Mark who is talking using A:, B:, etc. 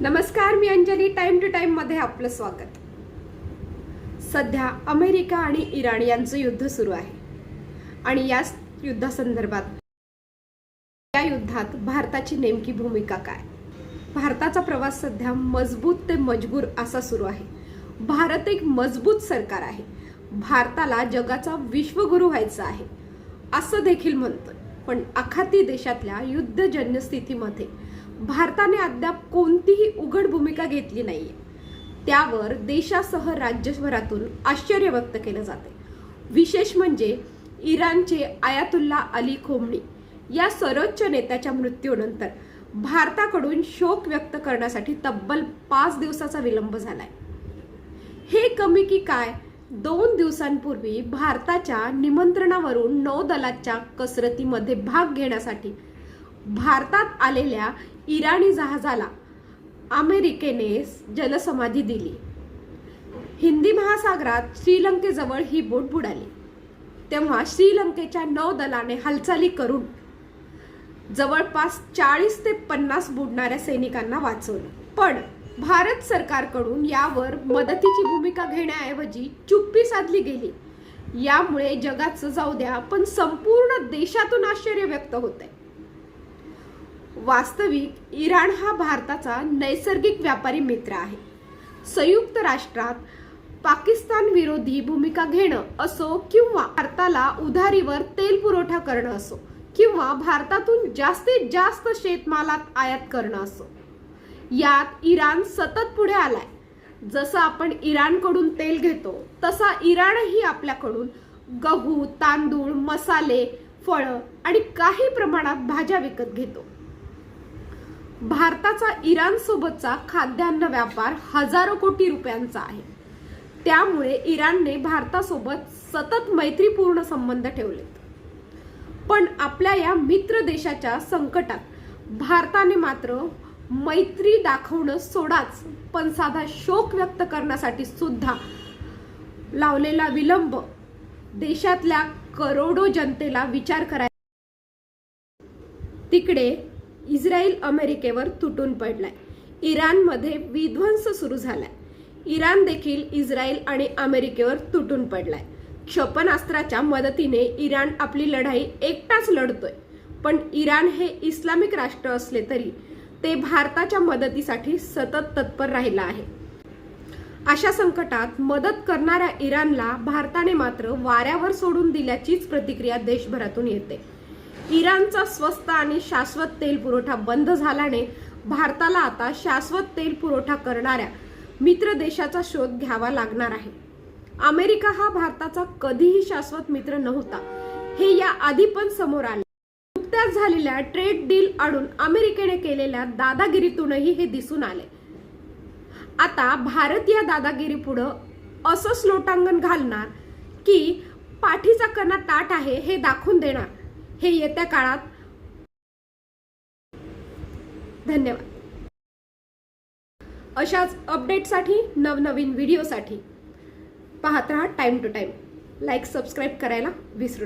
A: नमस्कार, मी Anjali. Time to time मध्ये आपलं स्वागत. सध्या अमेरिका आणि इराण यांचं युद्ध सुरू आहे आणि या युद्धासंदर्भात या युद्धात भारताची नेमकी भूमिका काय? भारताचा प्रवास सध्या मजबूत ते मजबूर असा सुरू आहे. भारत एक मजबूत सरकार आहे. भारताला जगाचा विश्वगुरू व्हायचा आहे असं देखील म्हणतोय. पण आखाती देशातल्या युद्धजन्य स्थितीमध्ये भारताने अद्याप कोणतीही उघड भूमिका घेतली नाहीये. त्यावर देशासह राज्यभरातून आश्चर्य व्यक्त केलं जाते. विशेष म्हणजे इराणचे आयातुल्ला अली खोमनी या सर्वोच्च नेत्याच्या मृत्यूनंतर भारताकडून शोक व्यक्त करण्यासाठी तब्बल 5 दिवसाचा विलंब झालाय. हे कमी की काय? 2 दिवसांपूर्वी भारताच्या निमंत्रणावरून नौदलाच्या कसरतीमध्ये भाग घेण्यासाठी भारतात आलेल्या इराणी जहाजाला अमेरिकेने जलसमाधी दिली. हिंदी महासागरात श्रीलंकेजवळ ही बोट बुडाली. तेव्हा श्रीलंकेच्या नौदलाने हालचाली करून जवळपास 40 ते 50 बुडणाऱ्या सैनिकांना वाचवलं. पण भारत सरकारकडून यावर मदतीची भूमिका घेण्याऐवजी चुप्पी साधली गेली. यामुळे जगाचं जाऊ द्या, पण संपूर्ण देशातून आश्चर्य व्यक्त होतंय. वास्तविक इराण हा भारताचा नैसर्गिक व्यापारी मित्र आहे. संयुक्त राष्ट्रात पाकिस्तान विरोधी भूमिका घेणं असो किंवा भारताला उधारीवर तेल पुरवठा करणं असो किंवा भारतातून जास्तीत जास्त शेतमालात आयात करणं असो, यात इराण सतत पुढे आलाय. जसं आपण इराणकडून तेल घेतो तसा इराणही आपल्याकडून गहू, तांदूळ, मसाले, फळं आणि काही प्रमाणात भाज्या विकत घेतो. भारताचा इराण सोबतचा खाद्यान्न व्यापार हजारो कोटी रुपयांचा आहे. त्यामुळे इराणने भारतासोबत सतत मैत्रीपूर्ण संबंध ठेवलेत. पण आपल्या या मित्र देशाच्या संकटात भारताने मात्र मैत्री दाखवणं सोडाच, पण साधा शोक व्यक्त करण्यासाठी सुद्धा लावलेला विलंब देशातल्या करोडो जनतेला विचार करायला. तिकडे इस्रायल अमेरिकेवर तुटून पडलाय. इराणमध्ये विध्वंस सुरू झालाय. इराण देखील इस्रायल आणि अमेरिकेवर तुटून पडलाय. क्षेपणास्त्राच्या मदतीने इराण आपली लढाई एकटाच लढतोय. पण इराण हे इस्लामिक राष्ट्र असले तरी ते भारताच्या मदतीसाठी सतत तत्पर राहिला आहे. अशा संकटात मदत करणाऱ्या इराणला भारताने मात्र वाऱ्यावर सोडून दिल्याचीच प्रतिक्रिया देशभरातून येते. इराणचा स्वस्त आणि शाश्वत तेल पुरवठा बंद झाल्याने भारताला आता शाश्वत तेल पुरवठा करणाऱ्या मित्र देशाचा शोध घ्यावा लागणार आहे. अमेरिका हा भारताचा कधीही शाश्वत मित्र नव्हता, हे या आधी पण समोर आले. नुकत्याच झालेल्या ट्रेड डील आडून अमेरिकेने केलेल्या दादागिरीतूनही हे दिसून आले. आता भारत या दादागिरीपुढे असं लोटांगण घालणार की पाठीचा कणा ताठ आहे हे दाखवून देणार. हे येत्या काळात. धन्यवाद. अशाच अपडेटसाठी, नवनवीन व्हिडिओसाठी पाहत रहा time to time. Like, subscribe करायला विसरू